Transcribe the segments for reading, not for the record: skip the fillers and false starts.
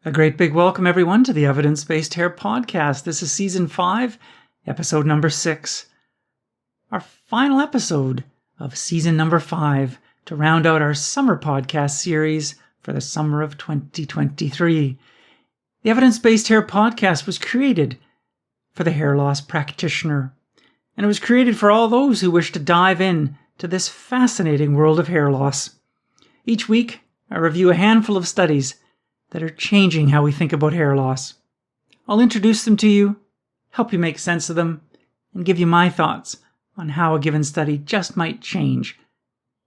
A great big welcome, everyone, to the Evidence-Based Hair Podcast. This is Season 5, Episode number 6. Our final episode of Season number 5 to round out our summer podcast series for the summer of 2023. The Evidence-Based Hair Podcast was created for the hair loss practitioner, and it was created for all those who wish to dive in to this fascinating world of hair loss. Each week, I review a handful of studies that are changing how we think about hair loss. I'll introduce them to you, help you make sense of them, and give you my thoughts on how a given study just might change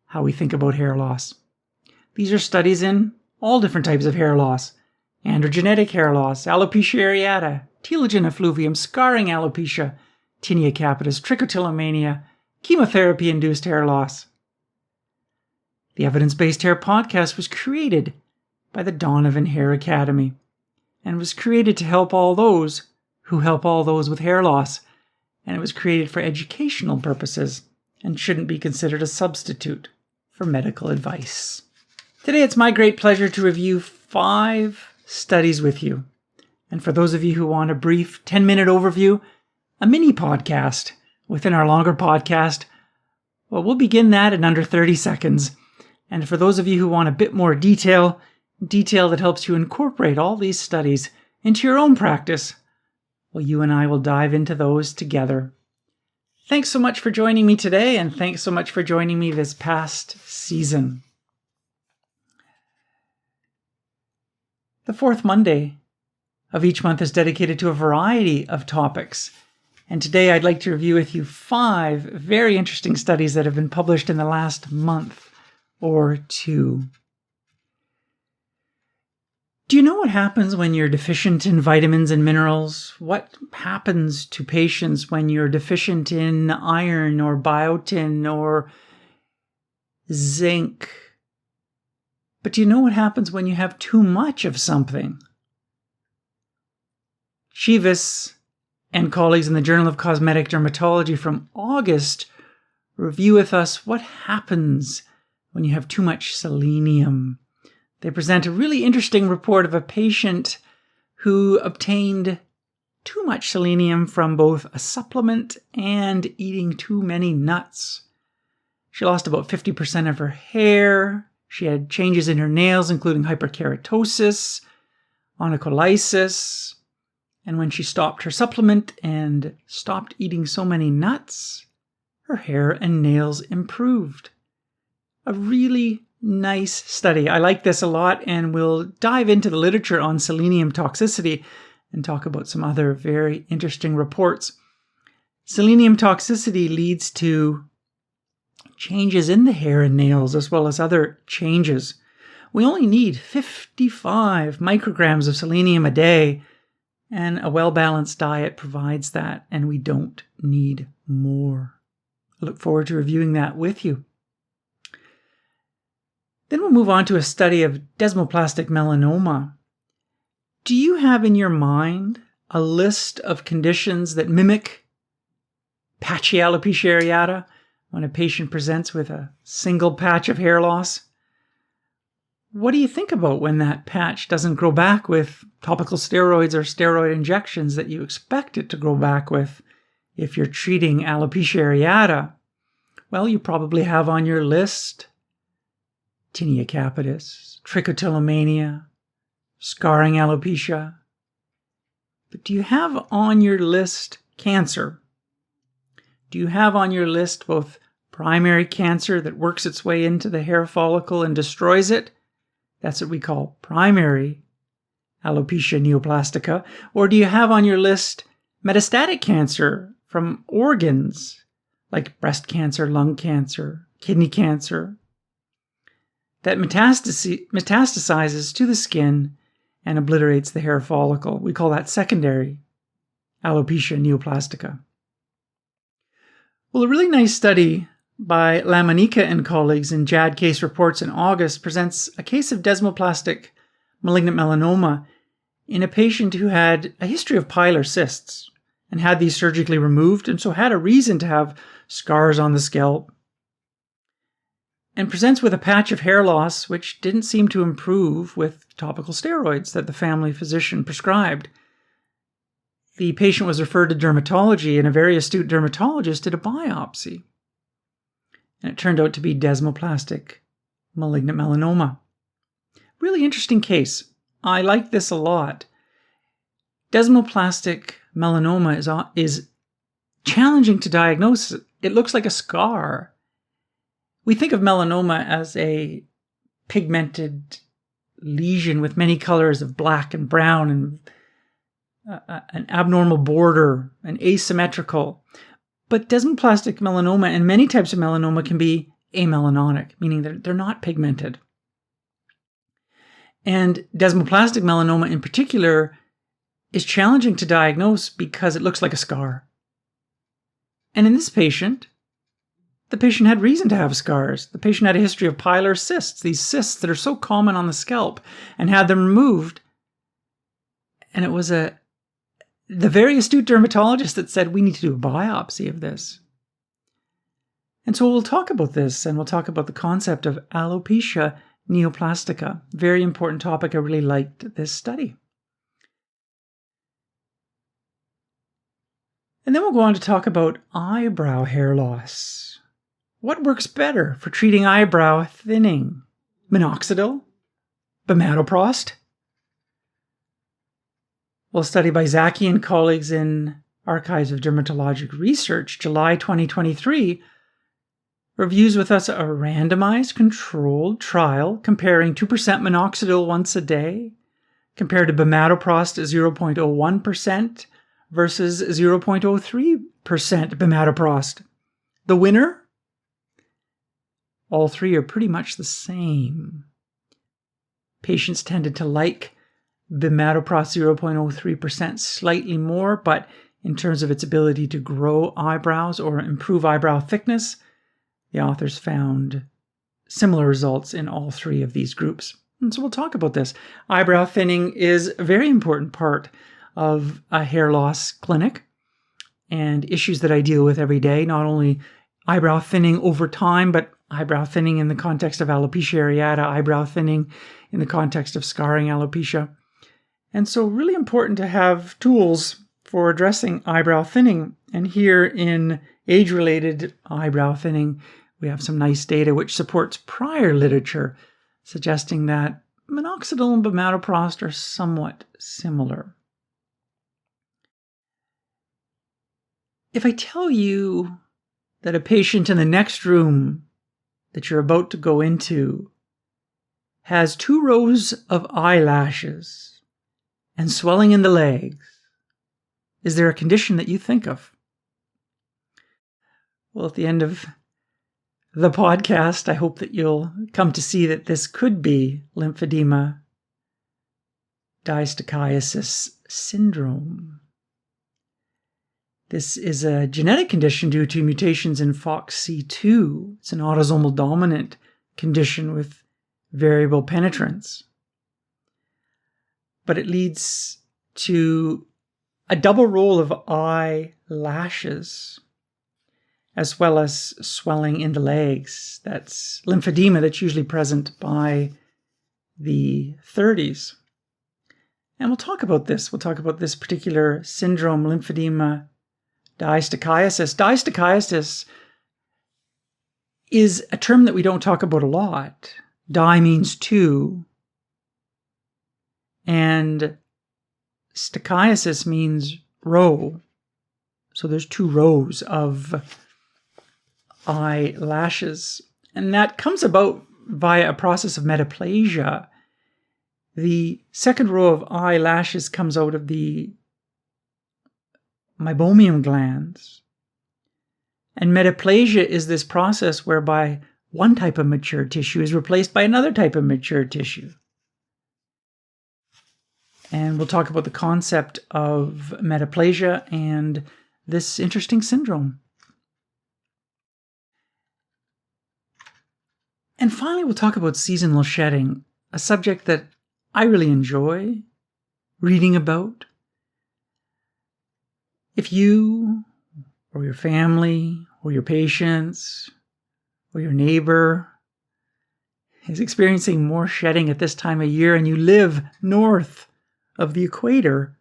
how we think about hair loss. These are studies in all different types of hair loss: androgenetic hair loss, alopecia areata, telogen effluvium, scarring alopecia, tinea capitis, trichotillomania, chemotherapy-induced hair loss. The Evidence-Based Hair Podcast was created by the Donovan Hair Academy, and was created to help all those who help all those with hair loss, and it was created for educational purposes and shouldn't be considered a substitute for medical advice. Today it's my great pleasure to review 5 studies with you, and for those of you who want a brief 10-minute overview, a mini podcast within our longer podcast, well, we'll begin that in under 30 seconds, and for those of you who want a bit more detail that helps you incorporate all these studies into your own practice, well, you and I will dive into those together. Thanks so much for joining me today, and thanks so much for joining me this past season. The fourth Monday of each month is dedicated to a variety of topics, and today I'd like to review with you 5 very interesting studies that have been published in the last month or two. Do you know what happens when you're deficient in vitamins and minerals? What happens to patients when you're deficient in iron or biotin or zinc? But do you know what happens when you have too much of something? Chivas and colleagues in the Journal of Cosmetic Dermatology from August review with us what happens when you have too much selenium. They present a really interesting report of a patient who obtained too much selenium from both a supplement and eating too many nuts. She lost about 50% of her hair. She had changes in her nails, including hyperkeratosis, onycholysis, and when she stopped her supplement and stopped eating so many nuts, her hair and nails improved. A really nice study. I like this a lot, and we'll dive into the literature on selenium toxicity and talk about some other very interesting reports. Selenium toxicity leads to changes in the hair and nails as well as other changes. We only need 55 micrograms of selenium a day, and a well-balanced diet provides that, and we don't need more. I look forward to reviewing that with you. Then we'll move on to a study of desmoplastic melanoma. Do you have in your mind a list of conditions that mimic patchy alopecia areata when a patient presents with a single patch of hair loss? What do you think about when that patch doesn't grow back with topical steroids or steroid injections that you expect it to grow back with if you're treating alopecia areata? Well, you probably have on your list tinea capitis, trichotillomania, scarring alopecia. But do you have on your list cancer? Do you have on your list both primary cancer that works its way into the hair follicle and destroys it? That's what we call primary alopecia neoplastica. Or do you have on your list metastatic cancer from organs like breast cancer, lung cancer, kidney cancer, that metastasizes to the skin and obliterates the hair follicle? We call that secondary alopecia neoplastica. Well, a really nice study by LaMonica and colleagues in JAAD Case Reports in August presents a case of desmoplastic malignant melanoma in a patient who had a history of pilar cysts and had these surgically removed, and so had a reason to have scars on the scalp. and presents with a patch of hair loss which didn't seem to improve with topical steroids that the family physician prescribed. The patient was referred to dermatology, and a very astute dermatologist did a biopsy. And it turned out to be desmoplastic malignant melanoma. Really interesting case. I like this a lot. Desmoplastic melanoma is challenging to diagnose. It looks like a scar. We think of melanoma as a pigmented lesion with many colors of black and brown and an abnormal border and asymmetrical. But desmoplastic melanoma and many types of melanoma can be amelanonic, meaning that they're not pigmented. And desmoplastic melanoma in particular is challenging to diagnose because it looks like a scar. And in this patient, the patient had reason to have scars. The patient had a history of pilar cysts, these cysts that are so common on the scalp, and had them removed. And it was the very astute dermatologist that said, we need to do a biopsy of this. And so we'll talk about this, and we'll talk about the concept of alopecia neoplastica. Very important topic. I really liked this study. And then we'll go on to talk about eyebrow hair loss. What works better for treating eyebrow thinning? Minoxidil? Bimatoprost? Well, a study by Zaky and colleagues in Archives of Dermatologic Research, July 2023, reviews with us a randomized controlled trial comparing 2% minoxidil once a day compared to bimatoprost at 0.01% versus 0.03% bimatoprost. The winner? All three are pretty much the same. Patients tended to like bimatoprost 0.03% slightly more, but in terms of its ability to grow eyebrows or improve eyebrow thickness, the authors found similar results in all three of these groups. And so we'll talk about this. Eyebrow thinning is a very important part of a hair loss clinic and issues that I deal with every day, not only eyebrow thinning over time, but eyebrow thinning in the context of alopecia areata, eyebrow thinning in the context of scarring alopecia. And so really important to have tools for addressing eyebrow thinning. And here in age-related eyebrow thinning, we have some nice data which supports prior literature suggesting that minoxidil and bimatoprost are somewhat similar. If I tell you that a patient in the next room that you're about to go into has 2 rows of eyelashes and swelling in the legs, is there a condition that you think of? Well, at the end of the podcast, I hope that you'll come to see that this could be lymphedema distichiasis syndrome. This is a genetic condition due to mutations in FOXC2. It's an autosomal dominant condition with variable penetrance. But it leads to a double row of eyelashes, as well as swelling in the legs. That's lymphedema that's usually present by the 30s. And we'll talk about this. We'll talk about this particular syndrome, lymphedema distichiasis. Distichiasis is a term that we don't talk about a lot. Di means 2, and stichiasis means row. So there's 2 rows of eyelashes, and that comes about via a process of metaplasia. The second row of eyelashes comes out of the meibomian glands. And metaplasia is this process whereby one type of mature tissue is replaced by another type of mature tissue. And we'll talk about the concept of metaplasia and this interesting syndrome. And finally, we'll talk about seasonal shedding, a subject that I really enjoy reading about. If you or your family or your patients or your neighbor is experiencing more shedding at this time of year and you live north of the equator,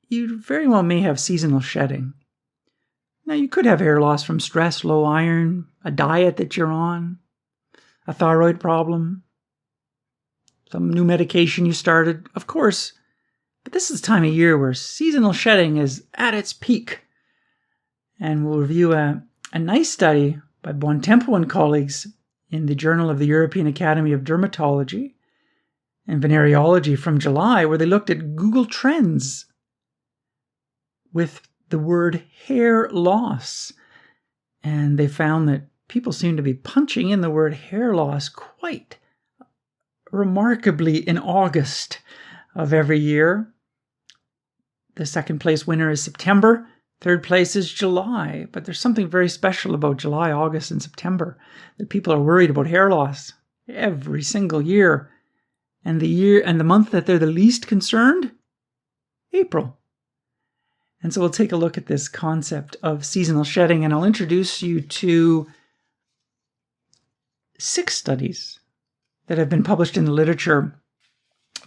you very well may have seasonal shedding. Now, you could have hair loss from stress, low iron, a diet that you're on, a thyroid problem, some new medication you started, of course. But this is the time of year where seasonal shedding is at its peak. And we'll review a nice study by Buontempo and colleagues in the Journal of the European Academy of Dermatology and Venereology from July, where they looked at Google Trends with the word hair loss. And they found that people seem to be punching in the word hair loss quite remarkably in August of every year. The second place winner is September. Third place is July. But there's something very special about July, August, and September, that people are worried about hair loss every single year. And the month that they're the least concerned, April. And so we'll take a look at this concept of seasonal shedding, and I'll introduce you to 6 studies that have been published in the literature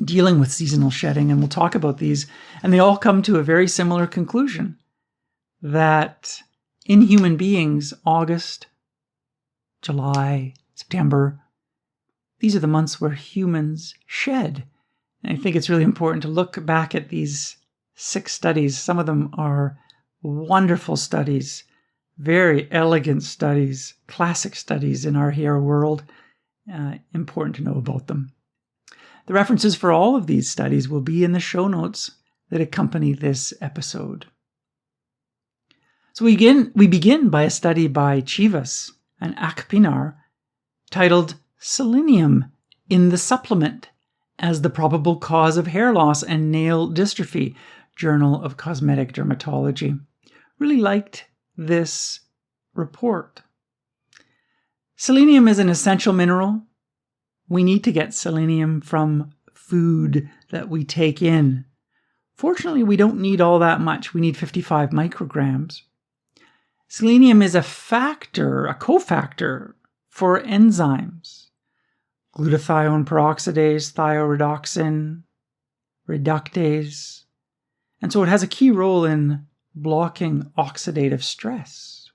dealing with seasonal shedding, and we'll talk about these. And they all come to a very similar conclusion, that in human beings, August, July, September, these are the months where humans shed. And I think it's really important to look back at these 6 studies. Some of them are wonderful studies, very elegant studies, classic studies in our hair world. Important to know about them. The references for all of these studies will be in the show notes that accompany this episode. So we begin by a study by Chivas and Akpinar titled Selenium in the Supplement as the Probable Cause of Hair Loss and Nail Dystrophy, Journal of Cosmetic Dermatology. Really liked this report. Selenium is an essential mineral. We need to get selenium from food that we take in. Fortunately, we don't need all that much. We need 55 micrograms. Selenium is a cofactor for enzymes. Glutathione peroxidase, thioredoxin, reductase. And so it has a key role in blocking oxidative stress.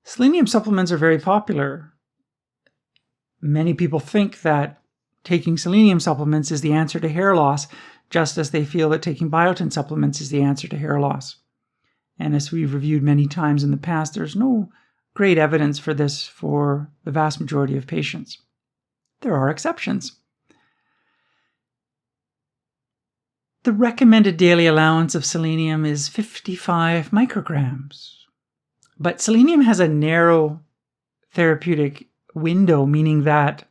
Selenium supplements are very popular. Many people think that taking selenium supplements is the answer to hair loss, just as they feel that taking biotin supplements is the answer to hair loss. And as we've reviewed many times in the past, there's no great evidence for this for the vast majority of patients. There are exceptions. The recommended daily allowance of selenium is 55 micrograms. But selenium has a narrow therapeutic window, meaning that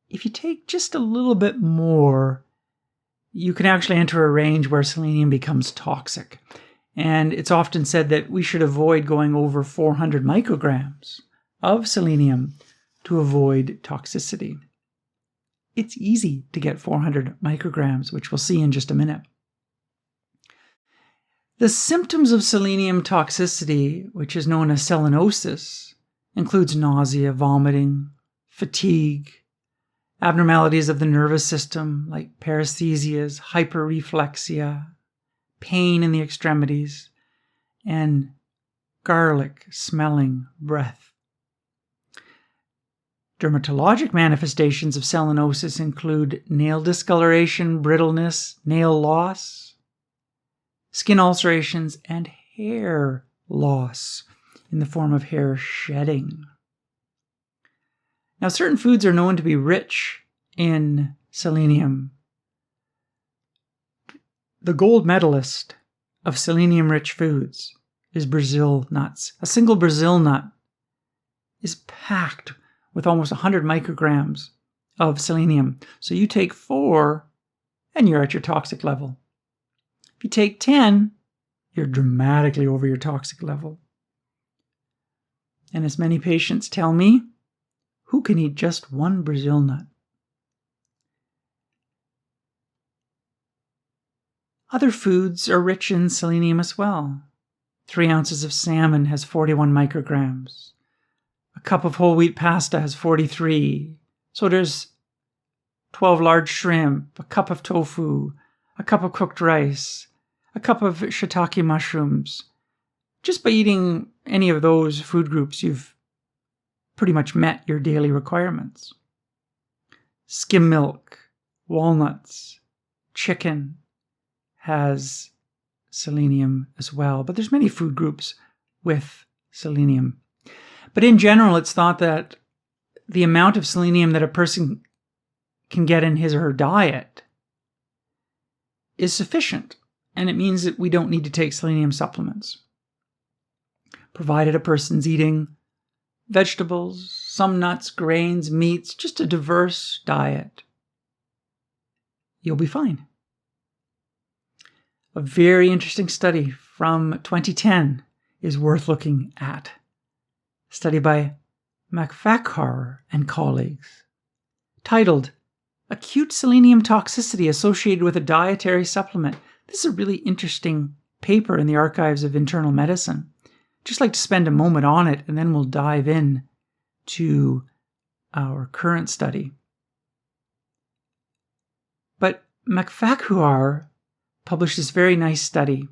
if you take just a little bit more, you can actually enter a range where selenium becomes toxic. And it's often said that we should avoid going over 400 micrograms of selenium to avoid toxicity. It's easy to get 400 micrograms, which we'll see in just a minute. The symptoms of selenium toxicity, which is known as selenosis, includes nausea, vomiting, fatigue, abnormalities of the nervous system like paresthesias, hyperreflexia, pain in the extremities, and garlic-smelling breath. Dermatologic manifestations of selenosis include nail discoloration, brittleness, nail loss, skin ulcerations, and hair loss in the form of hair shedding. Now, certain foods are known to be rich in selenium. The gold medalist of selenium-rich foods is Brazil nuts. A single Brazil nut is packed with almost 100 micrograms of selenium. So you take 4 and you're at your toxic level. If you take 10, you're dramatically over your toxic level. And as many patients tell me, who can eat just 1 Brazil nut? Other foods are rich in selenium as well. 3 ounces of salmon has 41 micrograms. A cup of whole wheat pasta has 43. So there's 12 large shrimp, a cup of tofu, a cup of cooked rice, a cup of shiitake mushrooms. Just by eating any of those food groups, you've pretty much met your daily requirements. Skim milk, walnuts, chicken has selenium as well, but there's many food groups with selenium. But in general, it's thought that the amount of selenium that a person can get in his or her diet is sufficient, and it means that we don't need to take selenium supplements, provided a person's eating vegetables, some nuts, grains, meats, just a diverse diet. You'll be fine. A very interesting study from 2010 is worth looking at. A study by McFakhar and colleagues, titled Acute Selenium Toxicity Associated with a Dietary Supplement. This is a really interesting paper in the archives of internal medicine. Just like to spend a moment on it, and then we'll dive in to our current study. But McFakhar published this very nice study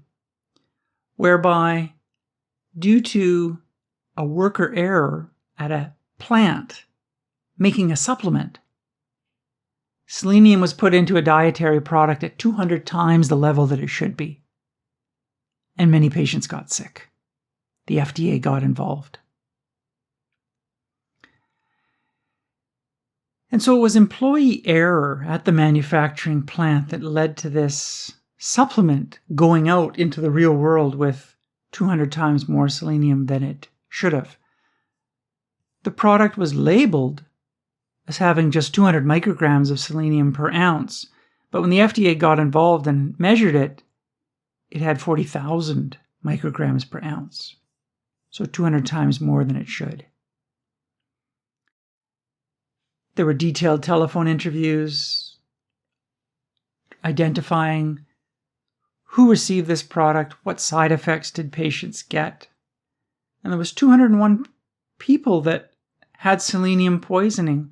whereby, due to a worker error at a plant making a supplement, selenium was put into a dietary product at 200 times the level that it should be. And many patients got sick. The FDA got involved. And so it was employee error at the manufacturing plant that led to this supplement going out into the real world with 200 times more selenium than it should have. The product was labeled as having just 200 micrograms of selenium per ounce, but when the FDA got involved and measured it, it had 40,000 micrograms per ounce, so 200 times more than it should. There were detailed telephone interviews identifying who received this product, what side effects did patients get. And there was 201 people that had selenium poisoning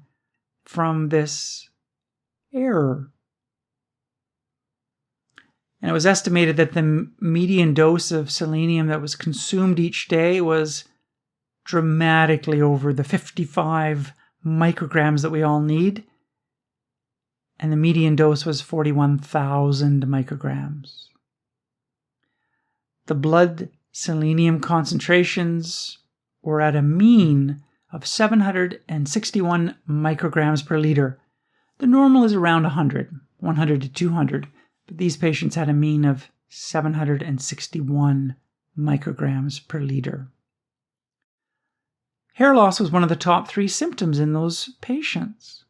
from this error. And it was estimated that the median dose of selenium that was consumed each day was dramatically over the 55 micrograms that we all need. And the median dose was 41,000 micrograms. The blood selenium concentrations were at a mean of 761 micrograms per liter. The normal is around 100 to 200, but these patients had a mean of 761 micrograms per liter. Hair loss was one of the top 3 symptoms in those patients.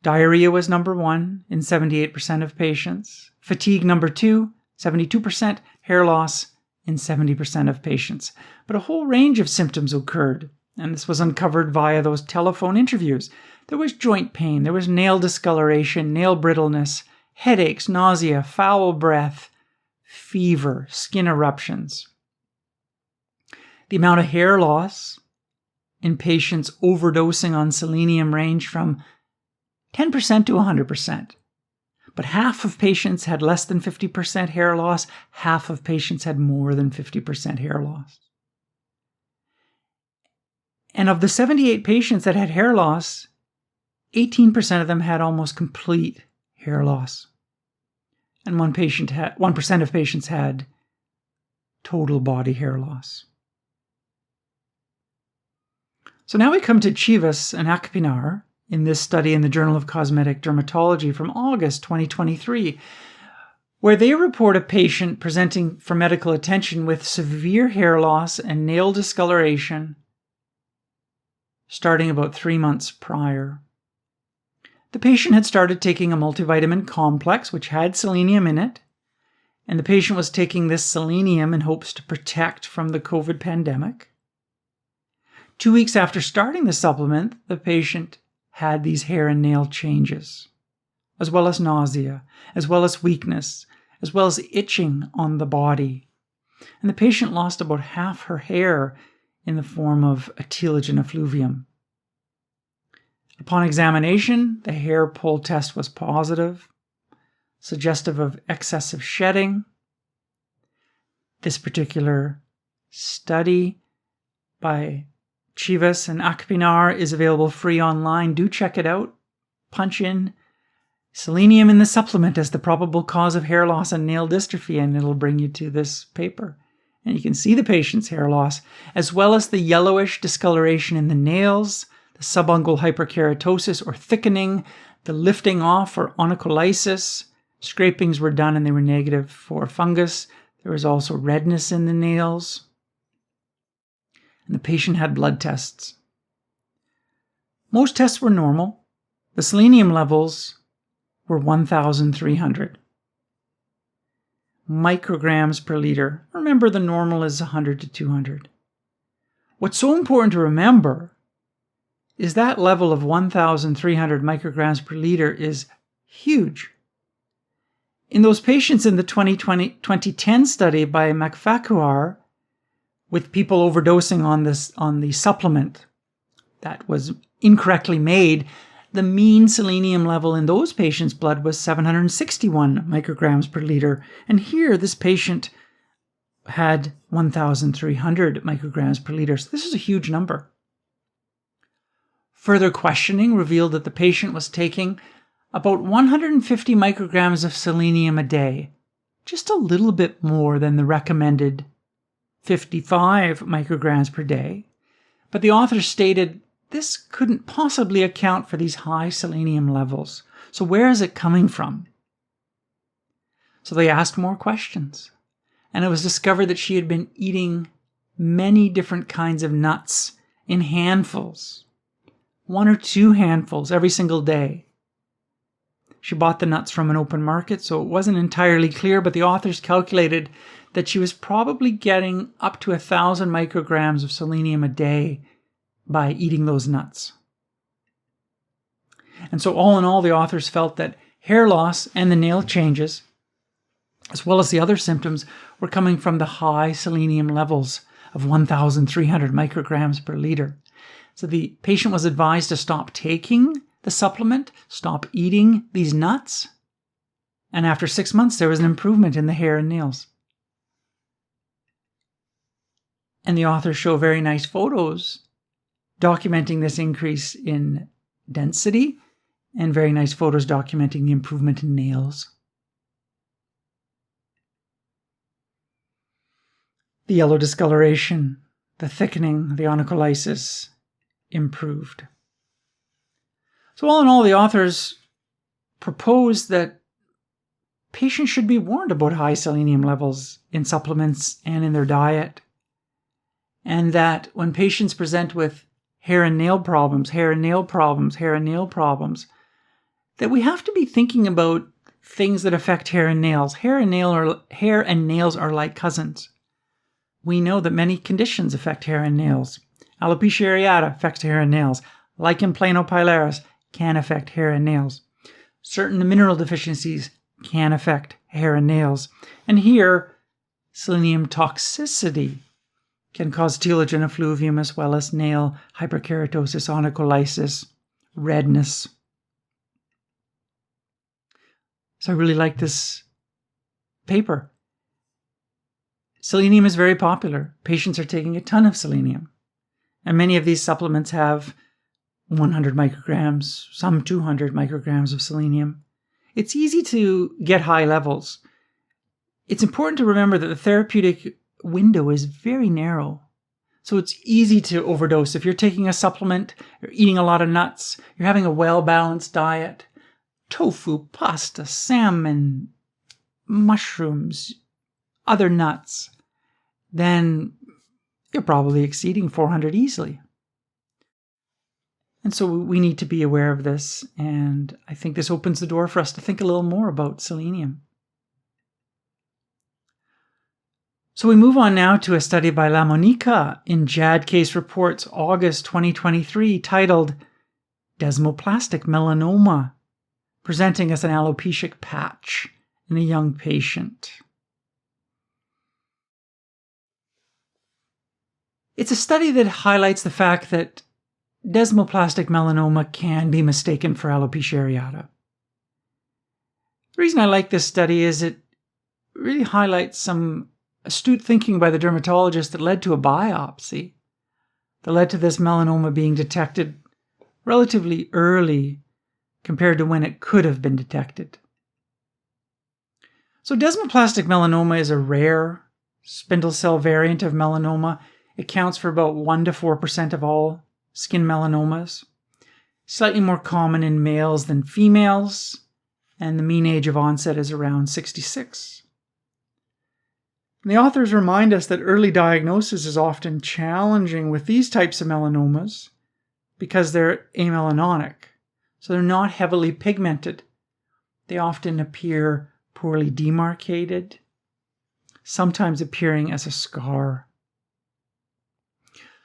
Diarrhea was number 1 in 78% of patients. Fatigue number 2, 72%. Hair loss in 70% of patients. But a whole range of symptoms occurred, and this was uncovered via those telephone interviews. There was joint pain, there was nail discoloration, nail brittleness, headaches, nausea, foul breath, fever, skin eruptions. The amount of hair loss in patients overdosing on selenium ranged from 10% to 100%. But half of patients had less than 50% hair loss, half of patients had more than 50% hair loss. And of the 78 patients that had hair loss, 18% of them had almost complete hair loss. And 1% of patients had total body hair loss. So now we come to Chivas and Akpinar in this study in the Journal of Cosmetic Dermatology from August 2023, where they report a patient presenting for medical attention with severe hair loss and nail discoloration starting about 3 months prior. The patient had started taking a multivitamin complex which had selenium in it, and the patient was taking this selenium in hopes to protect from the COVID pandemic. 2 weeks after starting the supplement, the patient had these hair and nail changes, as well as nausea, as well as weakness, as well as itching on the body. And the patient lost about half her hair in the form of a telogen effluvium. Upon examination, the hair pull test was positive, suggestive of excessive shedding. This particular study by Chivas and Akpinar is available free online. Do check it out. Punch in selenium in the supplement as the probable cause of hair loss and nail dystrophy, and it'll bring you to this paper. And you can see the patient's hair loss, as well as the yellowish discoloration in the nails, the subungual hyperkeratosis or thickening, the lifting off or onycholysis. Scrapings were done and they were negative for fungus. There was also redness in the nails. And the patient had blood tests. Most tests were normal. The selenium levels were 1,300 micrograms per liter. Remember, the normal is 100 to 200. What's so important to remember is that level of 1,300 micrograms per liter is huge. In those patients in the 2010 study by Makfakuar, with people overdosing on the supplement that was incorrectly made, the mean selenium level in those patients' blood was 761 micrograms per liter. And here, this patient had 1,300 micrograms per liter. So this is a huge number. Further questioning revealed that the patient was taking about 150 micrograms of selenium a day, just a little bit more than the recommended 55 micrograms per day. But the author stated this couldn't possibly account for these high selenium levels. So where is it coming from? So they asked more questions, and it was discovered that she had been eating many different kinds of nuts in handfuls, 1 or 2 handfuls every single day. She bought the nuts from an open market, so it wasn't entirely clear, but the authors calculated that she was probably getting up to 1,000 micrograms of selenium a day by eating those nuts. And so all in all, the authors felt that hair loss and the nail changes, as well as the other symptoms, were coming from the high selenium levels of 1,300 micrograms per liter. So the patient was advised to stop taking the supplement, stop eating these nuts, and after 6 months, there was an improvement in the hair and nails. And the authors show very nice photos documenting this increase in density, and very nice photos documenting the improvement in nails. The yellow discoloration, the thickening, the onycholysis improved. So all in all, the authors proposed that patients should be warned about high selenium levels in supplements and in their diet, and that when patients present with hair and nail problems, that we have to be thinking about things that affect hair and nails. Hair and nails are like cousins. We know that many conditions affect hair and nails. Alopecia areata affects hair and nails. Lichen planopilaris can affect hair and nails. Certain mineral deficiencies can affect hair and nails. And here, selenium toxicity can cause telogen effluvium as well as nail hyperkeratosis, onycholysis, redness. So I really like this paper. Selenium is very popular. Patients are taking a ton of selenium. And many of these supplements have 100 micrograms, some 200 micrograms of selenium. It's easy to get high levels. It's important to remember that the therapeutic window is very narrow. So it's easy to overdose. If you're taking a supplement, you're eating a lot of nuts, you're having a well-balanced diet, tofu, pasta, salmon, mushrooms, other nuts, then you're probably exceeding 400 easily. And so we need to be aware of this, and I think this opens the door for us to think a little more about selenium. So we move on now to a study by LaMonica in JAAD Case Reports, August 2023, titled Desmoplastic Melanoma, presenting as an alopecic patch in a young patient. It's a study that highlights the fact that desmoplastic melanoma can be mistaken for alopecia areata. The reason I like this study is it really highlights some astute thinking by the dermatologist that led to a biopsy, that led to this melanoma being detected relatively early compared to when it could have been detected. So desmoplastic melanoma is a rare spindle cell variant of melanoma. It counts for about 1 to 4% of all skin melanomas, slightly more common in males than females, and the mean age of onset is around 66. And the authors remind us that early diagnosis is often challenging with these types of melanomas because they're amelanonic, so they're not heavily pigmented. They often appear poorly demarcated, sometimes appearing as a scar.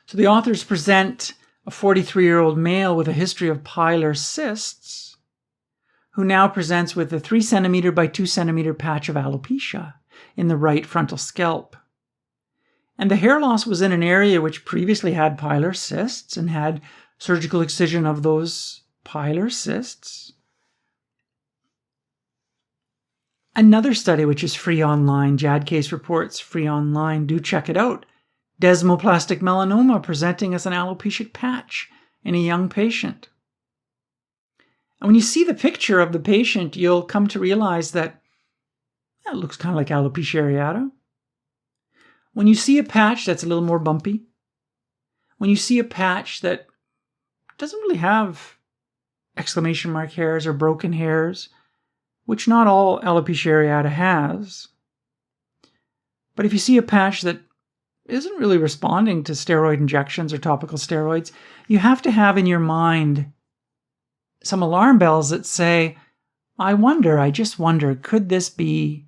So the authors present a 43-year-old male with a history of pilar cysts who now presents with a 3 centimeter by 2 centimeter patch of alopecia in the right frontal scalp. And the hair loss was in an area which previously had pilar cysts and had surgical excision of those pilar cysts. Another study which is free online, JAAD Case Reports, free online, do check it out. Desmoplastic melanoma presenting as an alopecic patch in a young patient. And when you see the picture of the patient, you'll come to realize that it looks kind of like alopecia areata. When you see a patch that's a little more bumpy, when you see a patch that doesn't really have exclamation mark hairs or broken hairs, which not all alopecia areata has, but if you see a patch that isn't really responding to steroid injections or topical steroids, you have to have in your mind some alarm bells that say, I just wonder, could this be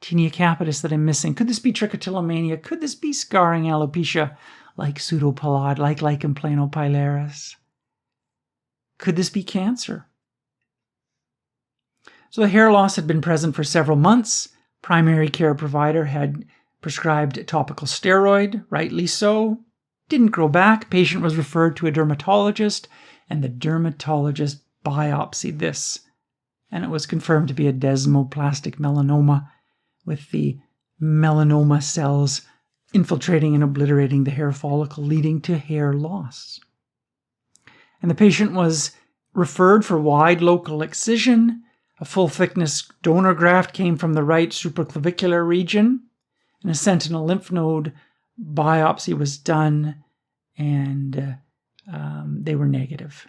tinea capitis that I'm missing? Could this be trichotillomania? Could this be scarring alopecia like pseudopelade, like lichen planopilaris? Could this be cancer? So the hair loss had been present for several months. Primary care provider had prescribed a topical steroid, rightly so. Didn't grow back. Patient was referred to a dermatologist, and the dermatologist biopsied this. And it was confirmed to be a desmoplastic melanoma with the melanoma cells infiltrating and obliterating the hair follicle, leading to hair loss. And the patient was referred for wide local excision. A full-thickness donor graft came from the right supraclavicular region, and a sentinel lymph node biopsy was done, and they were negative.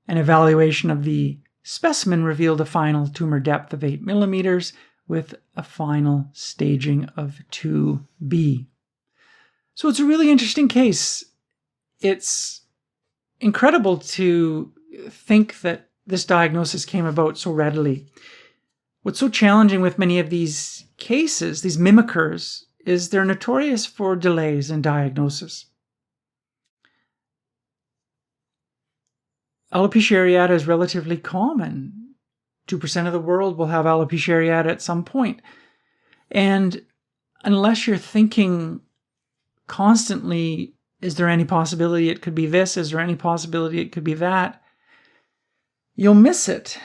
An evaluation of the specimen revealed a final tumor depth of 8 millimeters with a final staging of 2B. So it's a really interesting case. It's incredible to think that this diagnosis came about so readily. What's so challenging with many of these cases, these mimickers, is they're notorious for delays in diagnosis. Alopecia areata is relatively common. 2% of the world will have alopecia areata at some point. And unless you're thinking constantly, is there any possibility it could be this? Is there any possibility it could be that? You'll miss it.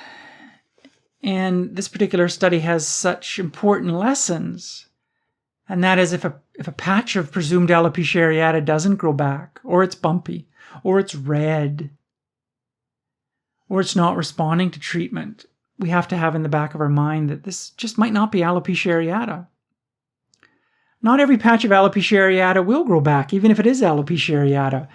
And this particular study has such important lessons. And that is if a patch of presumed alopecia areata doesn't grow back, or it's bumpy, or it's red, or it's not responding to treatment, we have to have in the back of our mind that this just might not be alopecia areata. Not every patch of alopecia areata will grow back, even if it is alopecia areata.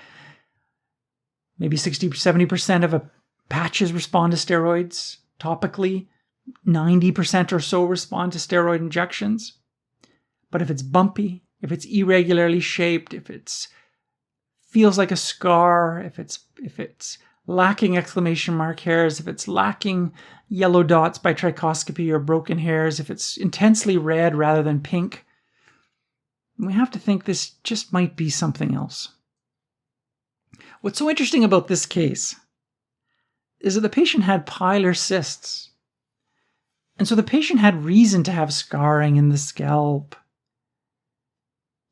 Maybe 60-70% of patches respond to steroids topically. 90% or so respond to steroid injections. But if it's bumpy, if it's irregularly shaped, if it feels like a scar, if it's lacking exclamation mark hairs, if it's lacking yellow dots by trichoscopy or broken hairs, if it's intensely red rather than pink, we have to think this just might be something else. What's so interesting about this case is that the patient had pilar cysts. And so the patient had reason to have scarring in the scalp.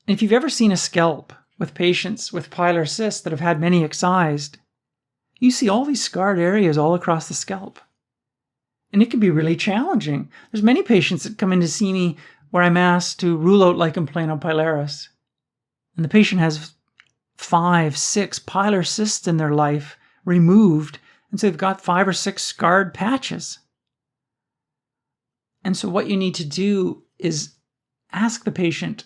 If you've ever seen a scalp with patients with pilar cysts that have had many excised, you see all these scarred areas all across the scalp. And it can be really challenging. There's many patients that come in to see me where I'm asked to rule out lichen planopilaris. And the patient has 5, 6 pilar cysts in their life removed, and so they've got 5 or 6 scarred patches. And so what you need to do is ask the patient,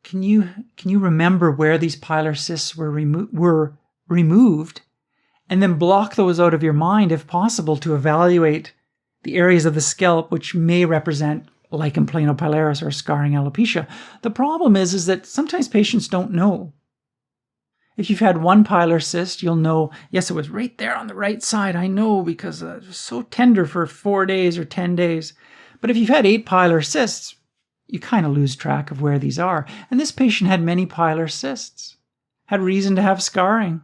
can you remember where these pilar cysts were removed, and then block those out of your mind if possible to evaluate the areas of the scalp which may represent lichen planopilaris or scarring alopecia. The problem is that sometimes patients don't know. If you've had one pilar cyst, you'll know, yes, it was right there on the right side. I know because it was so tender for 4 days or 10 days. But if you've had 8 pilar cysts, you kind of lose track of where these are. And this patient had many pilar cysts, had reason to have scarring.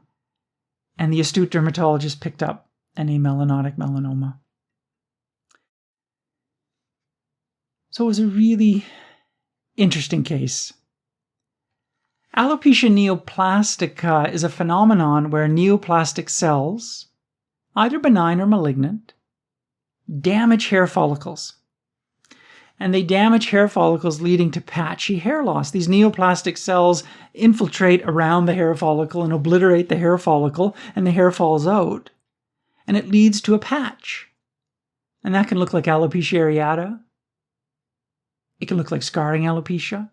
And the astute dermatologist picked up an amelanotic melanoma. So it was a really interesting case. Alopecia neoplastica is a phenomenon where neoplastic cells, either benign or malignant, damage hair follicles. And they damage hair follicles leading to patchy hair loss. These neoplastic cells infiltrate around the hair follicle and obliterate the hair follicle, and the hair falls out. And it leads to a patch. And that can look like alopecia areata. It can look like scarring alopecia.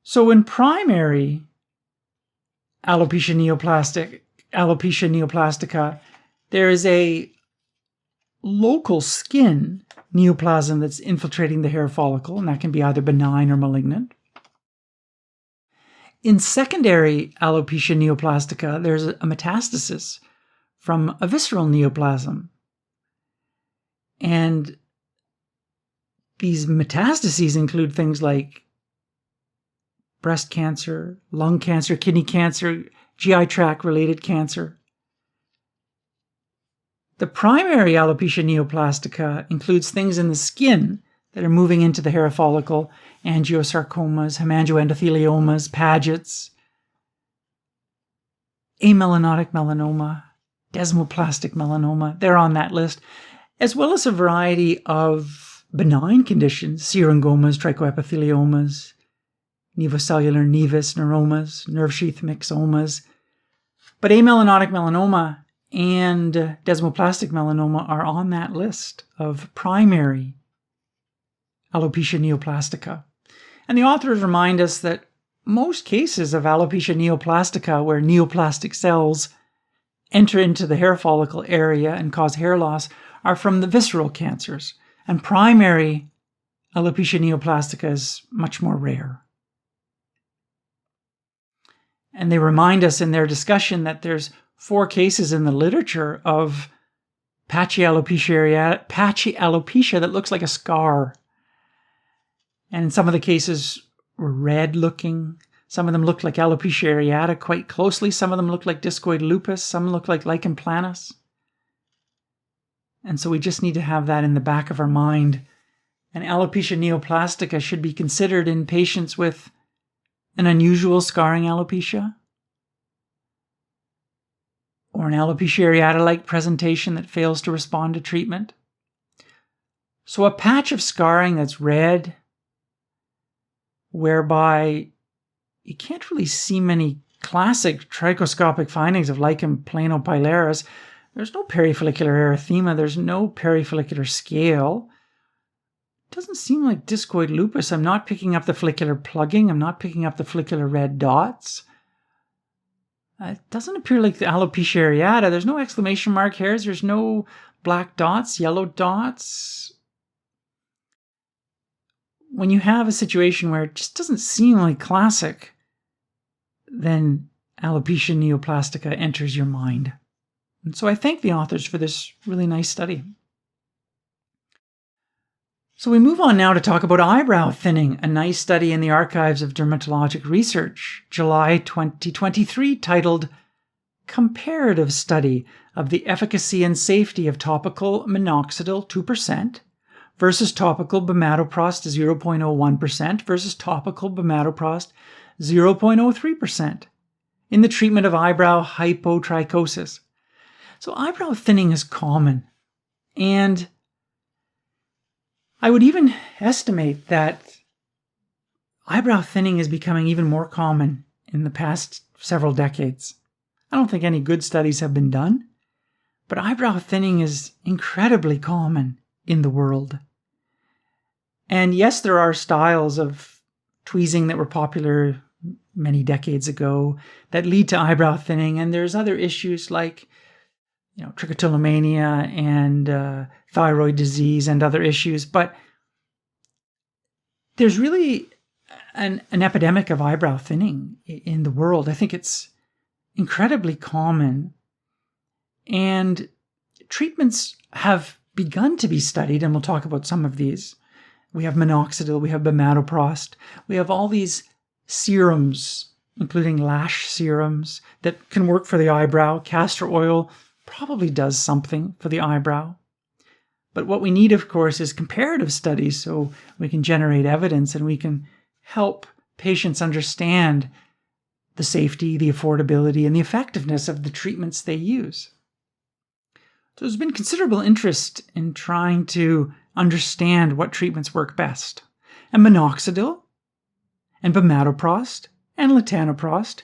So in primary alopecia neoplastica, there is a local skin neoplasm that's infiltrating the hair follicle, and that can be either benign or malignant. In secondary alopecia neoplastica, there's a metastasis from a visceral neoplasm. And these metastases include things like breast cancer, lung cancer, kidney cancer, GI tract-related cancer. The primary alopecia neoplastica includes things in the skin that are moving into the hair follicle, angiosarcomas, hemangioendotheliomas, Pagets, amelanotic melanoma, desmoplastic melanoma. They're on that list, as well as a variety of benign conditions, syringomas, trichoepitheliomas, nevocellular nevus neuromas, nerve sheath myxomas. But amelanotic melanoma and desmoplastic melanoma are on that list of primary alopecia neoplastica. And the authors remind us that most cases of alopecia neoplastica where neoplastic cells enter into the hair follicle area and cause hair loss are from the visceral cancers. And primary alopecia neoplastica is much more rare. And they remind us in their discussion that there's 4 cases in the literature of patchy alopecia that looks like a scar. And some of the cases were red looking. Some of them looked like alopecia areata quite closely. Some of them looked like discoid lupus. Some looked like lichen planus. And so we just need to have that in the back of our mind. And alopecia neoplastica should be considered in patients with an unusual scarring alopecia, or an alopecia areata-like presentation that fails to respond to treatment. So a patch of scarring that's red, whereby you can't really see many classic trichoscopic findings of lichen planopilaris. There's no perifollicular erythema, there's no perifollicular scale. Doesn't seem like discoid lupus. I'm not picking up the follicular plugging. I'm not picking up the follicular red dots. It doesn't appear like the alopecia areata. There's no exclamation mark hairs. There's no black dots, yellow dots. When you have a situation where it just doesn't seem like classic, then alopecia neoplastica enters your mind. And so I thank the authors for this really nice study. So we move on now to talk about eyebrow thinning, a nice study in the Archives of Dermatologic Research, July 2023, titled Comparative Study of the Efficacy and Safety of Topical Minoxidil 2% versus topical bimatoprost 0.01% versus topical bimatoprost 0.03% in the treatment of eyebrow hypotrichosis. So eyebrow thinning is common, and I would even estimate that eyebrow thinning is becoming even more common in the past several decades. I don't think any good studies have been done, but eyebrow thinning is incredibly common in the world. And yes, there are styles of tweezing that were popular many decades ago that lead to eyebrow thinning, and there's other issues like trichotillomania and thyroid disease and other issues, but there's really an epidemic of eyebrow thinning in the world. I think it's incredibly common, and treatments have begun to be studied, and we'll talk about some of these. We have minoxidil, we have bimatoprost, we have all these serums, including lash serums, that can work for the eyebrow. Castor oil probably does something for the eyebrow. But what we need, of course, is comparative studies so we can generate evidence and we can help patients understand the safety, the affordability, and the effectiveness of the treatments they use. So there's been considerable interest in trying to understand what treatments work best. And minoxidil and bimatoprost and latanoprost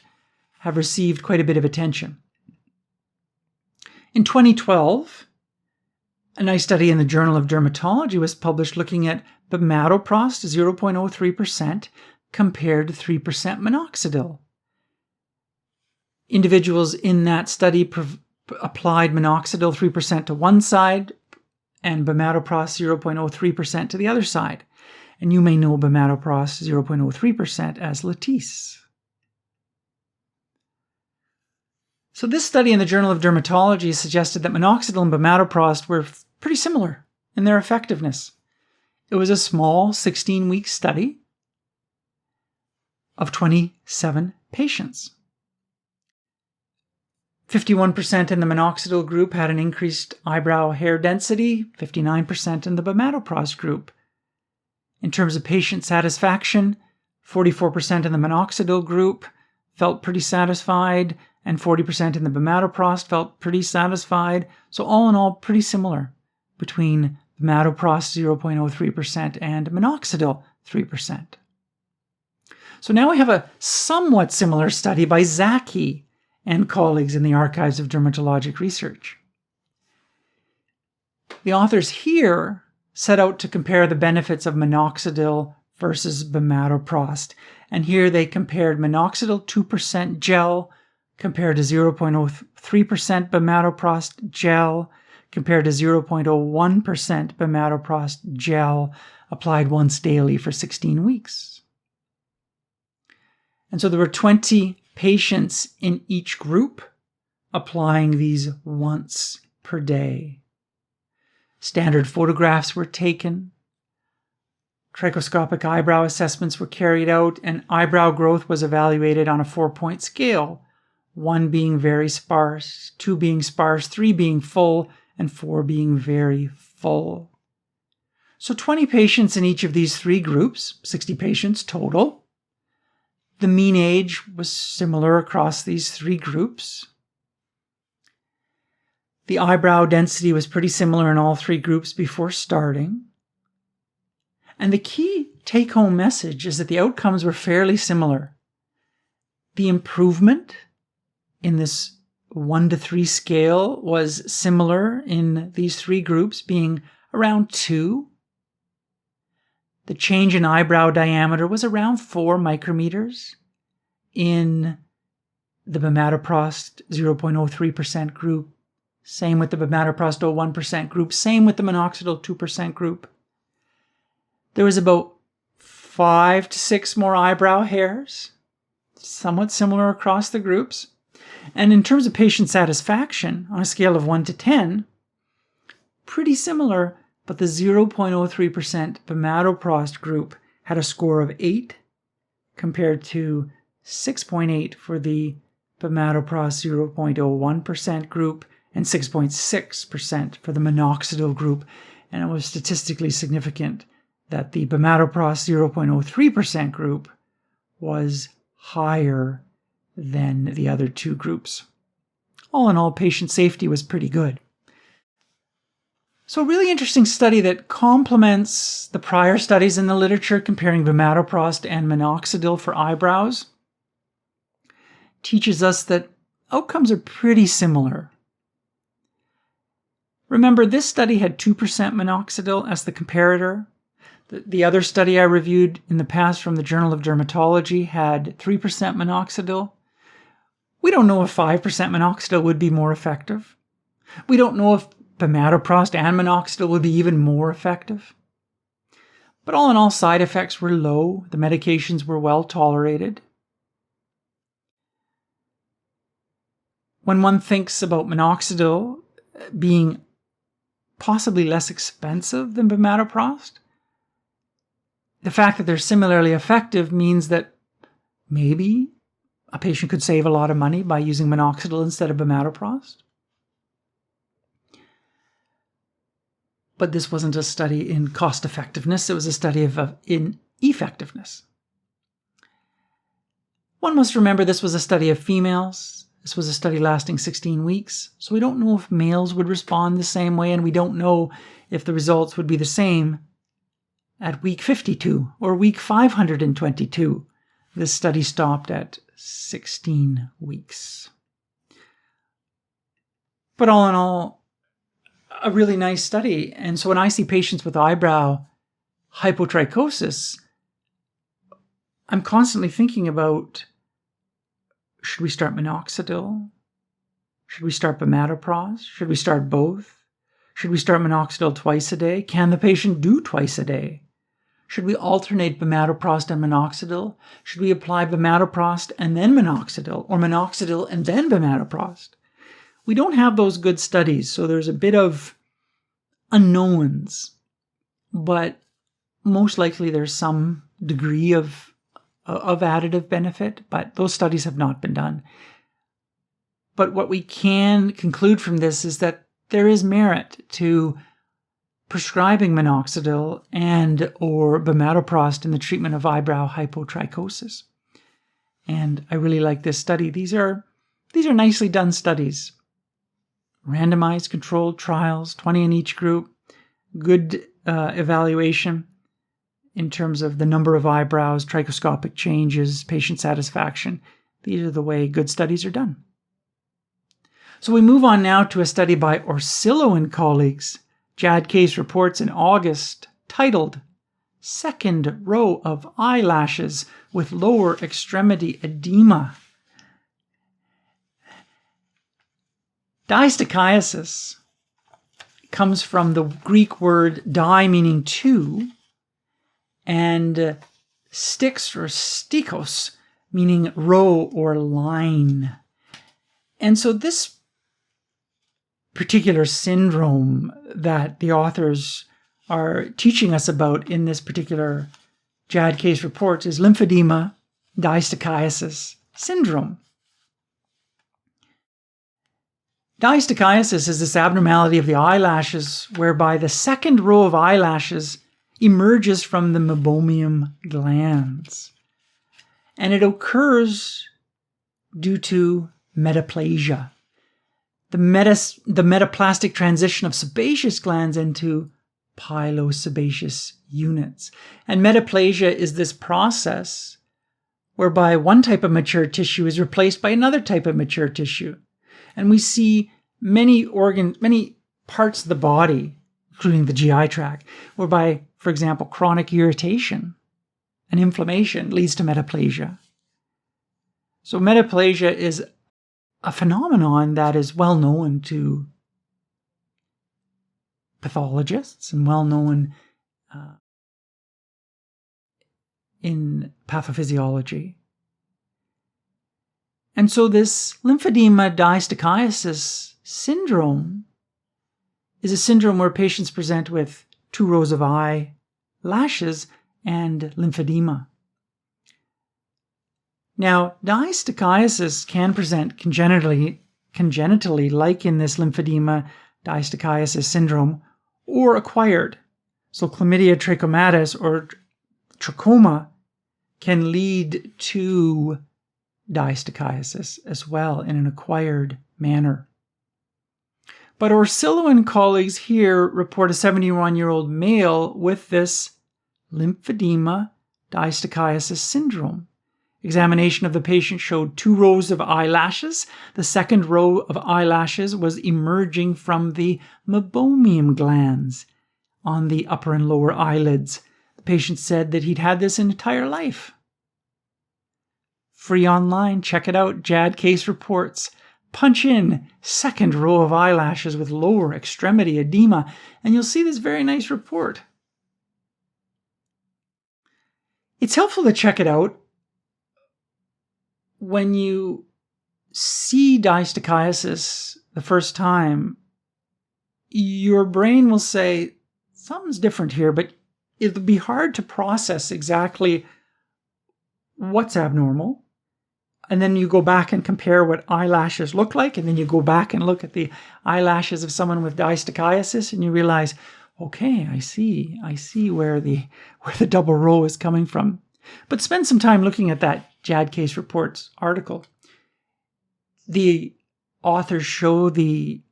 have received quite a bit of attention. In 2012, a nice study in the Journal of Dermatology was published looking at bimatoprost 0.03% compared to 3% minoxidil. Individuals in that study applied minoxidil 3% to one side and bimatoprost 0.03% to the other side. And you may know bimatoprost 0.03% as Latisse. So this study in the Journal of Dermatology suggested that minoxidil and bimatoprost were pretty similar in their effectiveness. It was a small 16-week study of 27 patients. 51% in the minoxidil group had an increased eyebrow hair density, 59% in the bimatoprost group. In terms of patient satisfaction, 44% in the minoxidil group felt pretty satisfied, and 40% in the bimatoprost felt pretty satisfied. So all in all, pretty similar between bimatoprost 0.03% and minoxidil 3%. So now we have a somewhat similar study by Zaky and colleagues in the Archives of Dermatologic Research. The authors here set out to compare the benefits of minoxidil versus bimatoprost, and here they compared minoxidil 2% gel compared to 0.03% bimatoprost gel compared to 0.01% bimatoprost gel applied once daily for 16 weeks. And so there were 20 patients in each group applying these once per day. Standard photographs were taken. Trichoscopic eyebrow assessments were carried out, and eyebrow growth was evaluated on a 4-point scale, 1 being very sparse, 2 being sparse, 3 being full, and 4 being very full. So 20 patients in each of these 3 groups, 60 patients total. The mean age was similar across these 3 groups. The eyebrow density was pretty similar in all 3 groups before starting. And the key take-home message is that the outcomes were fairly similar. The improvement in this 1 to 3 scale was similar in these 3 groups, being around 2. The change in eyebrow diameter was around 4 micrometers in the bimatoprost 0.03% group. Same with the bimatoprost 0.01% group. Same with the minoxidil 2% group. There was about 5 to 6 more eyebrow hairs, somewhat similar across the groups. And in terms of patient satisfaction, on a scale of 1 to 10, pretty similar, but the 0.03% bimatoprost group had a score of 8 compared to 6.8 for the bimatoprost 0.01% group and 6.6% for the minoxidil group. and it was statistically significant that the bimatoprost 0.03% group was higher than the other two groups. All in all, patient safety was pretty good. So a really interesting study that complements the prior studies in the literature comparing bimatoprost and minoxidil for eyebrows teaches us that outcomes are pretty similar. Remember, this study had 2% minoxidil as the comparator. The other study I reviewed in the past from the Journal of Dermatology had 3% minoxidil. We don't know if 5% minoxidil would be more effective. We don't know if bimatoprost and minoxidil would be even more effective. But all in all, side effects were low. The medications were well tolerated. When one thinks about minoxidil being possibly less expensive than bimatoprost, the fact that they're similarly effective means that maybe a patient could save a lot of money by using minoxidil instead of bimatoprost. But this wasn't a study in cost effectiveness, it was a study in effectiveness. One must remember this was a study of females. This was a study lasting 16 weeks, so we don't know if males would respond the same way, and we don't know if the results would be the same at week 52 or week 522. This study stopped at 16 weeks. But all in all, a really nice study. And so when I see patients with eyebrow hypotrichosis, I'm constantly thinking about, should we start minoxidil? Should we start bimatoprost? Should we start both? Should we start minoxidil twice a day? Can the patient do twice a day? Should we alternate bimatoprost and minoxidil? Should we apply bimatoprost and then minoxidil, or minoxidil and then bimatoprost? We don't have those good studies, so there's a bit of unknowns, but most likely there's some degree of additive benefit, but those studies have not been done. But what we can conclude from this is that there is merit to prescribing minoxidil and or bimatoprost in the treatment of eyebrow hypotrichosis. And I really like this study. These are nicely done studies. Randomized controlled trials, 20 in each group, good evaluation in terms of the number of eyebrows, trichoscopic changes, patient satisfaction. These are the way good studies are done. So we move on now to a study by Orsillo and colleagues, JAAD Case Reports in August, titled Second Row of Eyelashes with Lower Extremity Edema. Distichiasis comes from the Greek word di meaning two, and sticks or stikos meaning row or line. And so this particular syndrome that the authors are teaching us about in this particular JAAD case report is lymphedema distichiasis syndrome. Distichiasis is this abnormality of the eyelashes whereby the second row of eyelashes emerges from the meibomian glands. And it occurs due to metaplasia, the metaplastic transition of sebaceous glands into pilosebaceous units. And metaplasia is this process whereby one type of mature tissue is replaced by another type of mature tissue. And we see many parts of the body, including the GI tract, whereby, for example, chronic irritation and inflammation leads to metaplasia. So metaplasia is a phenomenon that is well known to pathologists and well known in pathophysiology. And so this lymphedema distichiasis syndrome is a syndrome where patients present with 2 rows of eyelashes and lymphedema. Now, distichiasis can present congenitally like in this lymphedema distichiasis syndrome, or acquired. So chlamydia trachomatis or trachoma can lead to distichiasis as well in an acquired manner. But Orsillo and colleagues here report a 71-year-old male with this lymphedema distichiasis syndrome. Examination of the patient showed 2 rows of eyelashes. The second row of eyelashes was emerging from the meibomian glands on the upper and lower eyelids. The patient said that he'd had this entire life. Free online, check it out, JAAD Case Reports. Punch in second row of eyelashes with lower extremity edema, and you'll see this very nice report. It's helpful to check it out when you see distichiasis the first time. Your brain will say, something's different here, but it'll be hard to process exactly what's abnormal. And then you go back and compare what eyelashes look like, and then you go back and look at the eyelashes of someone with distichiasis, and you realize, okay, I see where the double row is coming from. But spend some time looking at that JAAD Case Reports article. The authors show the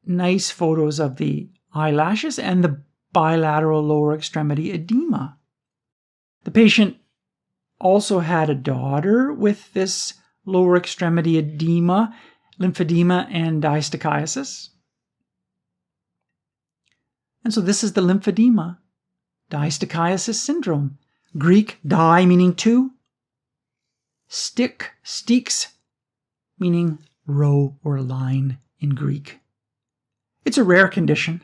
nice photos of the eyelashes and the bilateral lower extremity edema. The patient also had a daughter with this lower extremity edema, lymphedema, and distichiasis. And so this is the lymphedema distichiasis syndrome. Greek, di meaning 2, stikes meaning row or line in Greek. It's a rare condition.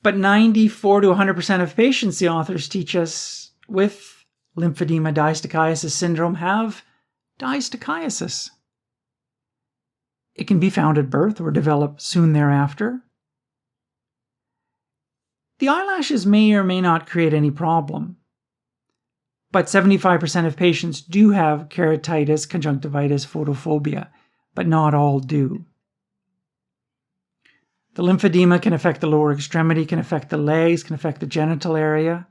But 94 to 100% of patients, the authors teach us, with lymphedema distichiasis syndrome have distichiasis. It can be found at birth or develop soon thereafter. The eyelashes may or may not create any problem, but 75% of patients do have keratitis, conjunctivitis, photophobia, but not all do. The lymphedema can affect the lower extremity, can affect the legs, can affect the genital area,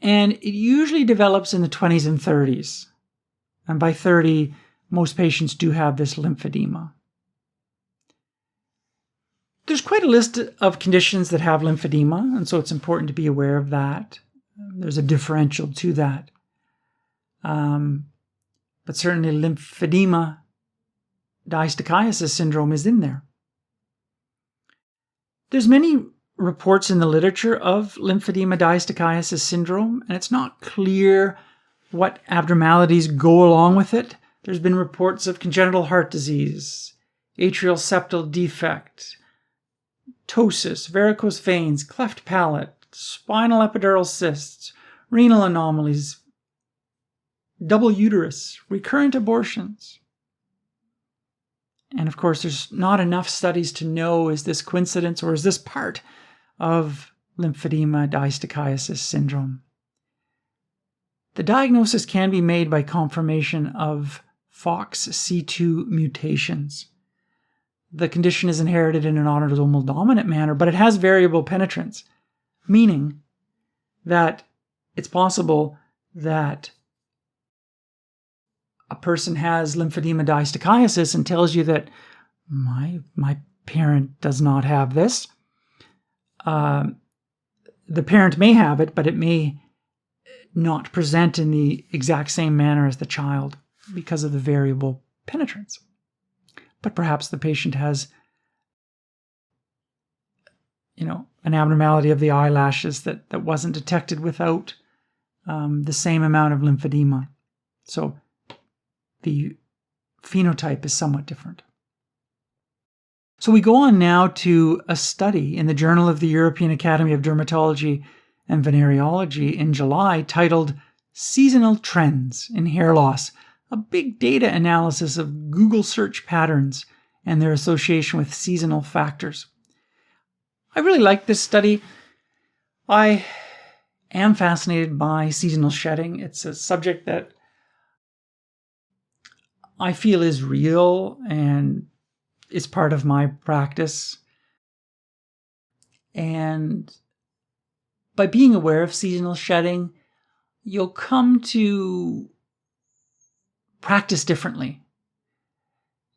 and it usually develops in the 20s and 30s. And by 30, most patients do have this lymphedema. There's quite a list of conditions that have lymphedema, and so it's important to be aware of that. There's a differential to that. But certainly lymphedema distichiasis syndrome is in there. There's many reports in the literature of lymphedema distichiasis syndrome, and it's not clear what abnormalities go along with it. There's been reports of congenital heart disease, atrial septal defect, ptosis, varicose veins, cleft palate, spinal epidural cysts, renal anomalies, double uterus, recurrent abortions. And of course, there's not enough studies to know, is this coincidence or is this part of lymphedema distichiasis syndrome? The diagnosis can be made by confirmation of FOXC2 mutations. The condition is inherited in an autosomal dominant manner, but it has variable penetrance, meaning that it's possible that a person has lymphedema distichiasis and tells you that my parent does not have this. The parent may have it, but it may not present in the exact same manner as the child because of the variable penetrance. But perhaps the patient has, an abnormality of the eyelashes that wasn't detected without the same amount of lymphedema. So the phenotype is somewhat different. So we go on now to a study in the Journal of the European Academy of Dermatology and Venereology in July titled Seasonal Trends in Hair Loss, a big data analysis of Google search patterns and their association with seasonal factors. I really like this study. I am fascinated by seasonal shedding. It's a subject that I feel is real and is part of my practice. And by being aware of seasonal shedding, you'll come to practice differently.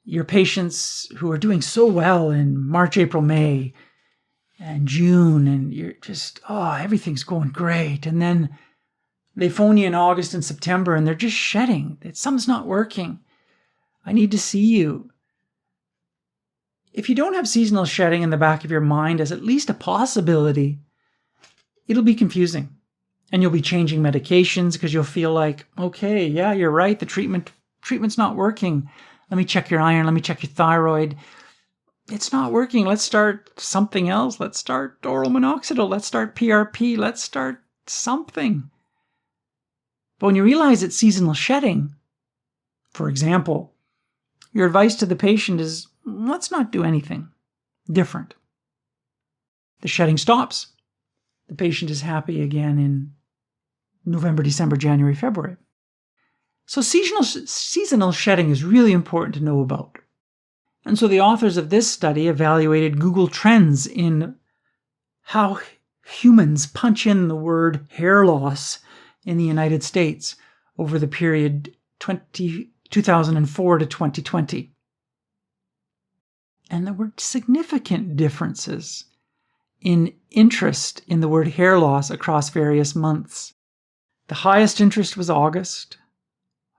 Your patients who are doing so well in March, April, May, and June, and you're just, everything's going great. And then they phone you in August and September, and they're just shedding. Something's not working. I need to see you. If you don't have seasonal shedding in the back of your mind as at least a possibility, it'll be confusing. And you'll be changing medications because you'll feel like, okay, yeah, you're right. The treatment's not working. Let me check your iron. Let me check your thyroid. It's not working. Let's start something else. Let's start oral minoxidil. Let's start PRP. Let's start something. But when you realize it's seasonal shedding, for example, your advice to the patient is, let's not do anything different. The shedding stops. The patient is happy again in November, December, January, February. So seasonal shedding is really important to know about. And so the authors of this study evaluated Google Trends in how humans punch in the word hair loss in the United States over the period 2004 to 2020. And there were significant differences in interest in the word hair loss across various months. The highest interest was August,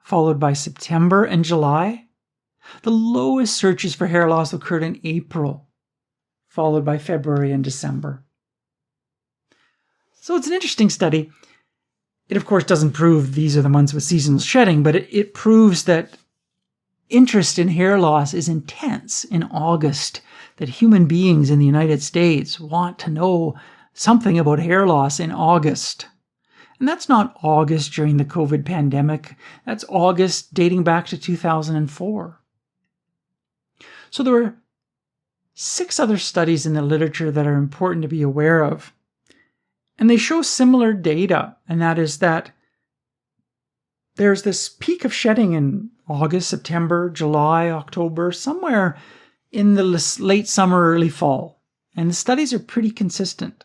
followed by September and July. The lowest searches for hair loss occurred in April, followed by February and December. So it's an interesting study. It, of course, doesn't prove these are the months with seasonal shedding, but it proves that interest in hair loss is intense in August, that human beings in the United States want to know something about hair loss in August. And that's not August during the COVID pandemic. That's August dating back to 2004. So there were 6 other studies in the literature that are important to be aware of. And they show similar data, and that is that there's this peak of shedding in August, September, July, October, somewhere in the late summer, early fall. And the studies are pretty consistent.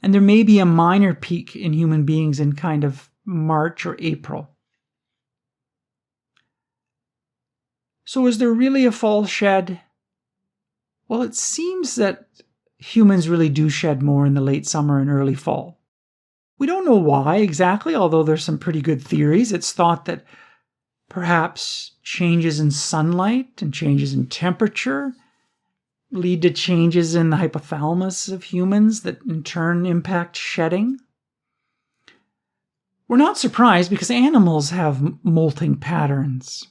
And there may be a minor peak in human beings in kind of March or April. So is there really a fall shed? Well, it seems that humans really do shed more in the late summer and early fall. We don't know why exactly, although there's some pretty good theories. It's thought that perhaps changes in sunlight and changes in temperature lead to changes in the hypothalamus of humans that in turn impact shedding. We're not surprised because animals have molting patterns.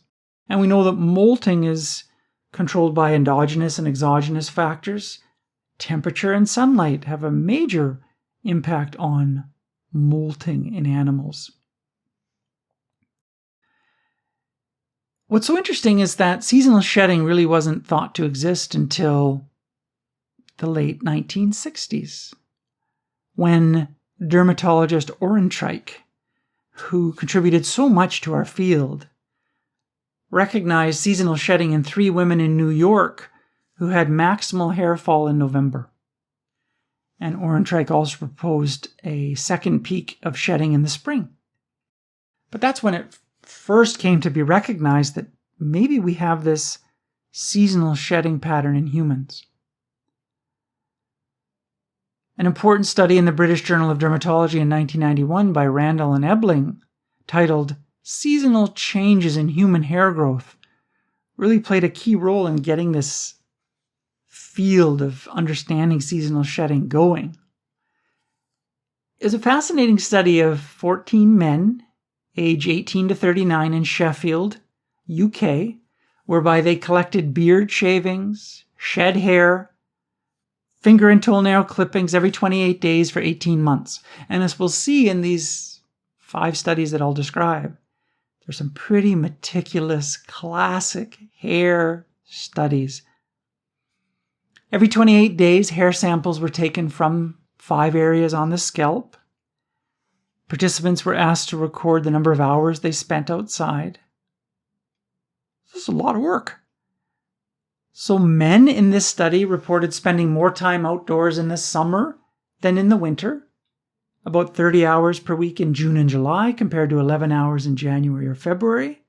And we know that molting is controlled by endogenous and exogenous factors. Temperature and sunlight have a major impact on molting in animals. What's so interesting is that seasonal shedding really wasn't thought to exist until the late 1960s, when dermatologist Orsillo, who contributed so much to our field, recognized seasonal shedding in 3 women in New York who had maximal hair fall in November. And Orsillo also proposed a second peak of shedding in the spring. But that's when it first came to be recognized that maybe we have this seasonal shedding pattern in humans. An important study in the British Journal of Dermatology in 1991 by Randall and Ebling, titled Seasonal Changes in Human Hair Growth, really played a key role in getting this field of understanding seasonal shedding going. It was a fascinating study of 14 men, age 18 to 39 in Sheffield, UK, whereby they collected beard shavings, shed hair, finger and toenail clippings every 28 days for 18 months. And as we'll see in these 5 studies that I'll describe, there's some pretty meticulous, classic hair studies. Every 28 days, hair samples were taken from 5 areas on the scalp. Participants were asked to record the number of hours they spent outside. This is a lot of work. So men in this study reported spending more time outdoors in the summer than in the winter, about 30 hours per week in June and July compared to 11 hours in January or February.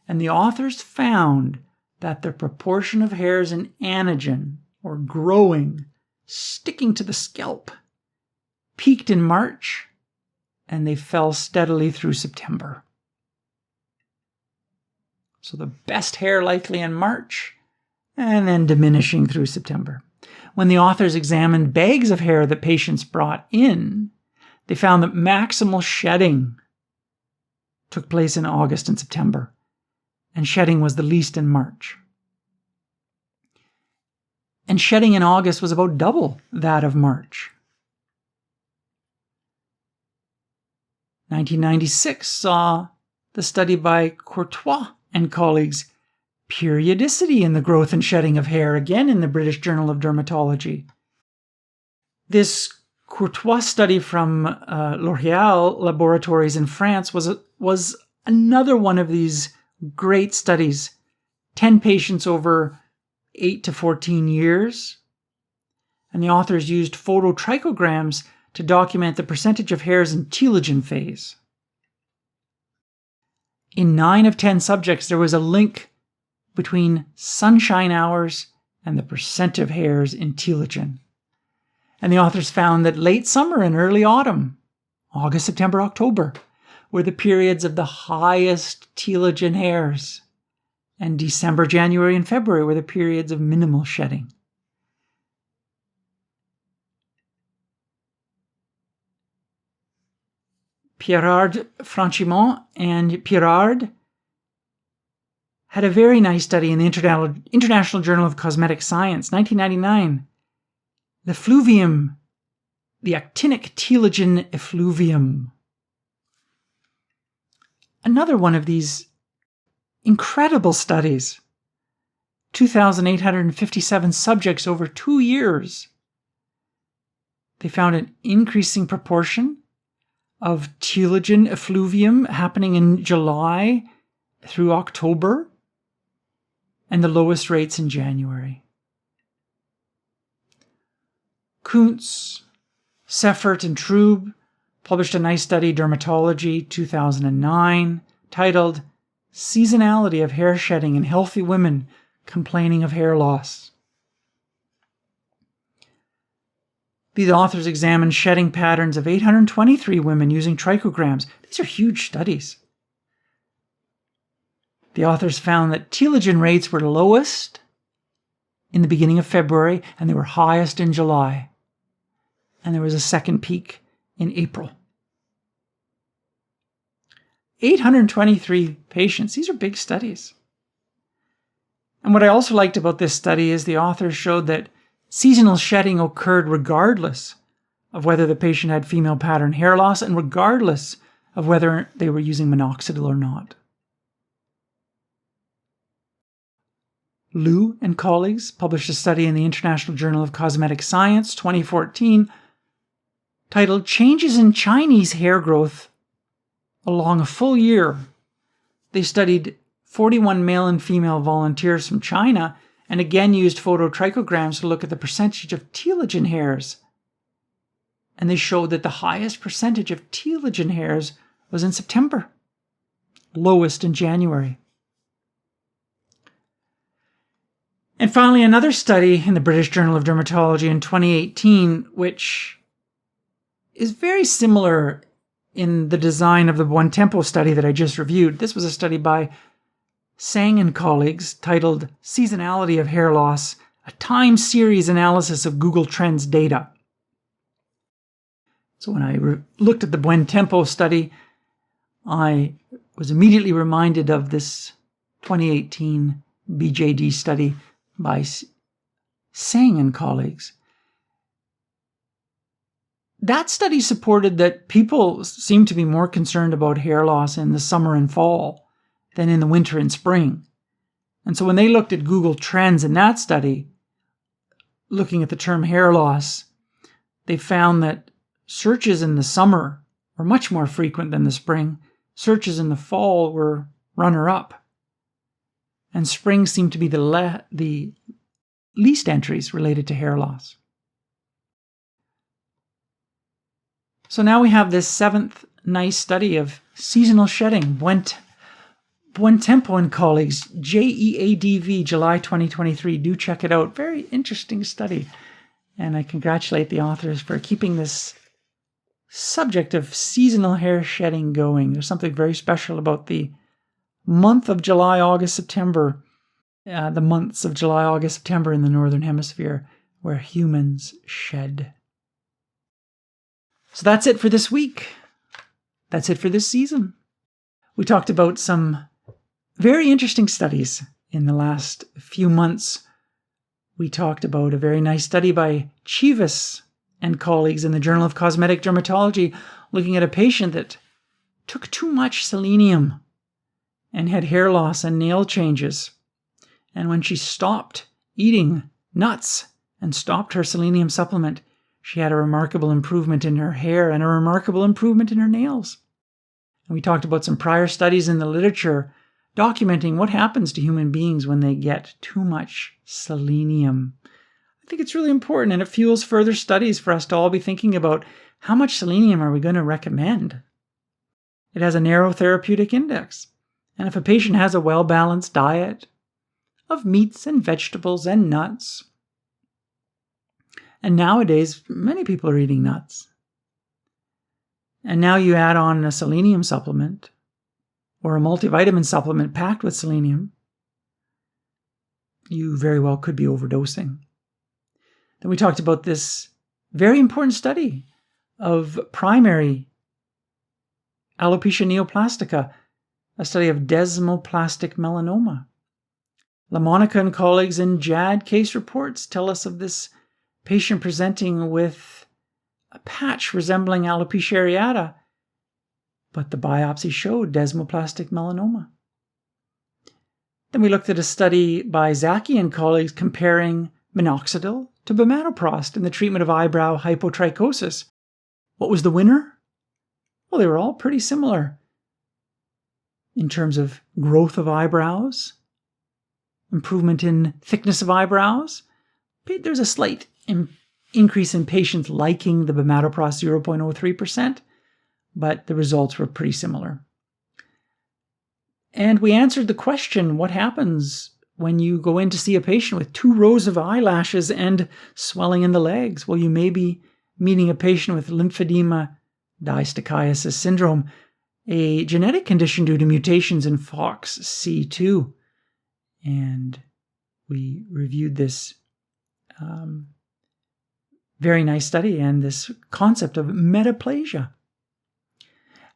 And the authors found that the proportion of hairs in anagen, or growing, sticking to the scalp, peaked in March, and they fell steadily through September. So the best hair likely in March, and then diminishing through September. When the authors examined bags of hair that patients brought in, they found that maximal shedding took place in August and September, and shedding was the least in March. And shedding in August was about double that of March. 1996 saw the study by Courtois and colleagues, Periodicity in the growth and shedding of hair, again in the British Journal of Dermatology. This Courtois study from L'Oréal laboratories in France was another one of these great studies. 10 patients over 8 to 14 years. And the authors used phototrichograms to document the percentage of hairs in telogen phase. In 9 of 10 subjects, there was a link between sunshine hours and the percent of hairs in telogen. And the authors found that late summer and early autumn, August, September, October, were the periods of the highest telogen hairs. And December, January, and February were the periods of minimal shedding. Piérard-Franchimont and Piérard had a very nice study in the International Journal of Cosmetic Science, 1999. The fluvium, the actinic telogen effluvium. Another one of these incredible studies. 2,857 subjects over 2 years. They found an increasing proportion of telogen effluvium happening in July through October, and the lowest rates in January. Kunz, Seifert, and Trüeb published a nice study, Dermatology, 2009, titled Seasonality of Hair Shedding in Healthy Women Complaining of Hair Loss. These authors examined shedding patterns of 823 women using trichograms. These are huge studies. The authors found that telogen rates were lowest in the beginning of February, and they were highest in July. And there was a second peak in April. 823 patients. These are big studies. And what I also liked about this study is the authors showed that seasonal shedding occurred regardless of whether the patient had female pattern hair loss and regardless of whether they were using minoxidil or not. Liu and colleagues published a study in the International Journal of Cosmetic Science, 2014, titled Changes in Chinese Hair Growth Along a Full Year. They studied 41 male and female volunteers from China and again used phototrichograms to look at the percentage of telogen hairs. And they showed that the highest percentage of telogen hairs was in September, lowest in January. And finally, another study in the British Journal of Dermatology in 2018, which is very similar in the design of the Buontempo study that I just reviewed. This was a study by Hsiang and colleagues titled Seasonality of Hair Loss, a time series analysis of Google Trends data. So when I looked at the Buontempo study, I was immediately reminded of this 2018 BJD study by Hsiang and colleagues. That study supported that people seem to be more concerned about hair loss in the summer and fall than in the winter and spring. And so when they looked at Google Trends in that study, looking at the term hair loss, they found that searches in the summer were much more frequent than the spring. Searches in the fall were runner-up. and spring seem to be the least entries related to hair loss. So now we have this 7th nice study of seasonal shedding. Buontempo and colleagues, JAAD July 2023. Do check it out. Very interesting study. And I congratulate the authors for keeping this subject of seasonal hair shedding going. There's something very special about the month of July, August, September, the months of July, August, September in the Northern Hemisphere where humans shed. So that's it for this week. That's it for this season. We talked about some very interesting studies in the last few months. We talked about a very nice study by Chivas and colleagues in the Journal of Cosmetic Dermatology looking at a patient that took too much selenium and had hair loss and nail changes. And when she stopped eating nuts and stopped her selenium supplement, she had a remarkable improvement in her hair and a remarkable improvement in her nails. And we talked about some prior studies in the literature documenting what happens to human beings when they get too much selenium. I think it's really important, and it fuels further studies for us to all be thinking about how much selenium are we going to recommend. It has a narrow therapeutic index, and if a patient has a well-balanced diet of meats and vegetables and nuts, and nowadays many people are eating nuts, and now you add on a selenium supplement or a multivitamin supplement packed with selenium, you very well could be overdosing. Then we talked about this very important study of primary alopecia neoplastica, a study of desmoplastic melanoma. LaMonica and colleagues in JAAD Case Reports tell us of this patient presenting with a patch resembling alopecia areata, but the biopsy showed desmoplastic melanoma. Then we looked at a study by Zaky and colleagues comparing minoxidil to bimatoprost in the treatment of eyebrow hypotrichosis. What was the winner? Well, they were all pretty similar in terms of growth of eyebrows, improvement in thickness of eyebrows. There's a slight increase in patients liking the bimatoprost, 0.03%, but the results were pretty similar. And we answered the question, what happens when you go in to see a patient with 2 rows of eyelashes and swelling in the legs? Well, you may be meeting a patient with lymphedema distichiasis syndrome, a genetic condition due to mutations in FOXC2. And we reviewed this very nice study and this concept of metaplasia.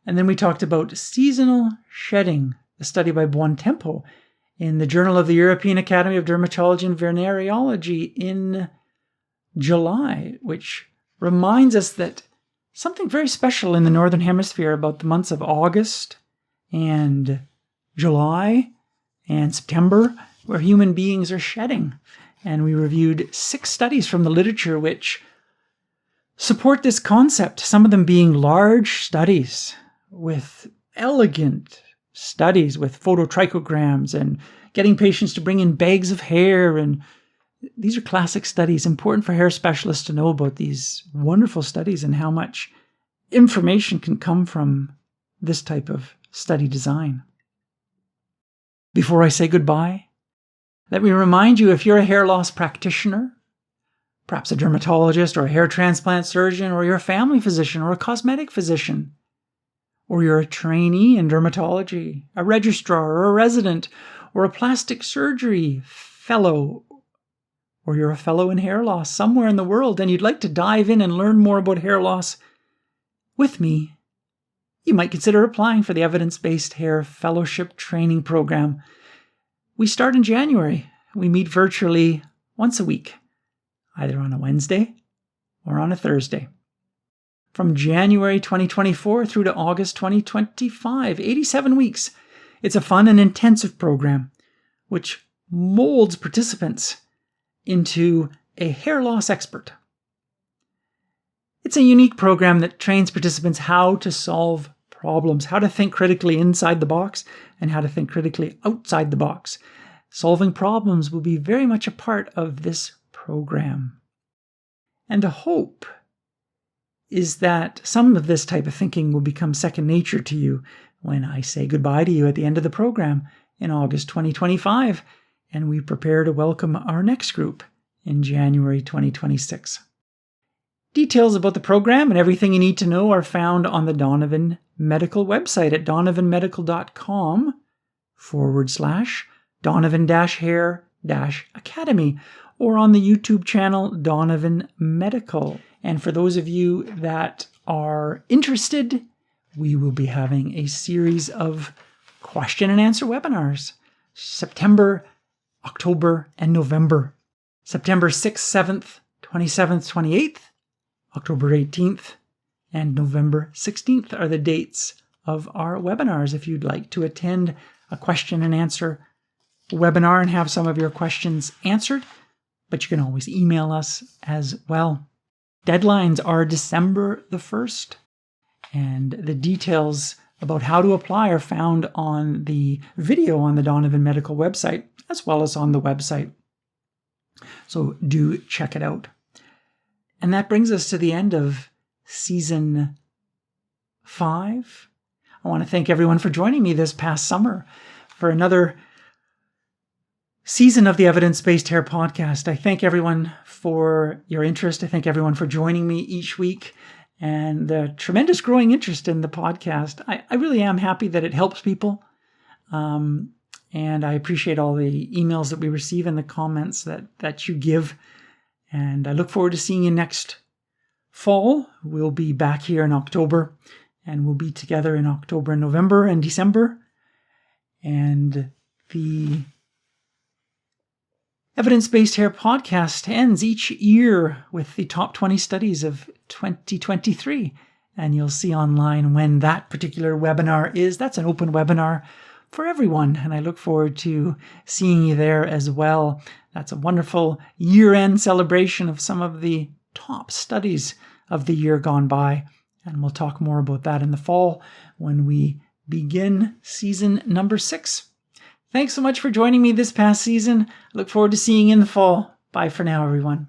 And then we talked about seasonal shedding, a study by Buontempo in the Journal of the European Academy of Dermatology and Venereology in July, which reminds us that something very special in the Northern Hemisphere about the months of August and July and September, where human beings are shedding. And we reviewed 6 studies from the literature which support this concept, some of them being large studies with elegant studies with phototrichograms and getting patients to bring in bags of hair. And these are classic studies, important for hair specialists to know about these wonderful studies and how much information can come from this type of study design. Before I say goodbye, let me remind you, if you're a hair loss practitioner, perhaps a dermatologist or a hair transplant surgeon, or you're a family physician or a cosmetic physician, or you're a trainee in dermatology, a registrar or a resident, or a plastic surgery fellow, or you're a fellow in hair loss somewhere in the world and you'd like to dive in and learn more about hair loss with me, you might consider applying for the Evidence-Based Hair Fellowship Training Program. We start in January. We meet virtually once a week, either on a Wednesday or on a Thursday. From January 2024 through to August 2025, 87 weeks. It's a fun and intensive program which molds participants into a hair loss expert. It's a unique program that trains participants how to solve problems, how to think critically inside the box, and how to think critically outside the box. solving problems will be very much a part of this program. And the hope is that some of this type of thinking will become second nature to you when I say goodbye to you at the end of the program in August 2025, and we prepare to welcome our next group in January 2026. Details about the program and everything you need to know are found on the Donovan Medical website at donovanmedical.com/Donovan-Hair-Academy or on the YouTube channel Donovan Medical. And for those of you that are interested, we will be having a series of question and answer webinars, September, October, and November. September 6th, 7th, 27th, 28th, October 18th, and November 16th are the dates of our webinars. If you'd like to attend a question and answer webinar and have some of your questions answered, but you can always email us as well. Deadlines are December the 1st, and the details about how to apply are found on the video on the Donovan Medical website, as well as on the website. So do check it out. And that brings us to the end of Season 5. I want to thank everyone for joining me this past summer for another season of the Evidence-Based Hair Podcast. I thank everyone for your interest. I thank everyone for joining me each week and the tremendous growing interest in the podcast. I really am happy that it helps people. And I appreciate all the emails that we receive and the comments that you give. And I look forward to seeing you next fall. We'll be back here in October, and we'll be together in October and November and December. And the Evidence-Based Hair Podcast ends each year with the top 20 studies of 2023. And you'll see online when that particular webinar is. That's an open webinar for everyone, and I look forward to seeing you there as well. That's a wonderful year-end celebration of some of the top studies of the year gone by, and we'll talk more about that in the fall when we begin season number 6. Thanks so much for joining me this past season. I look forward to seeing you in the fall. Bye for now, everyone.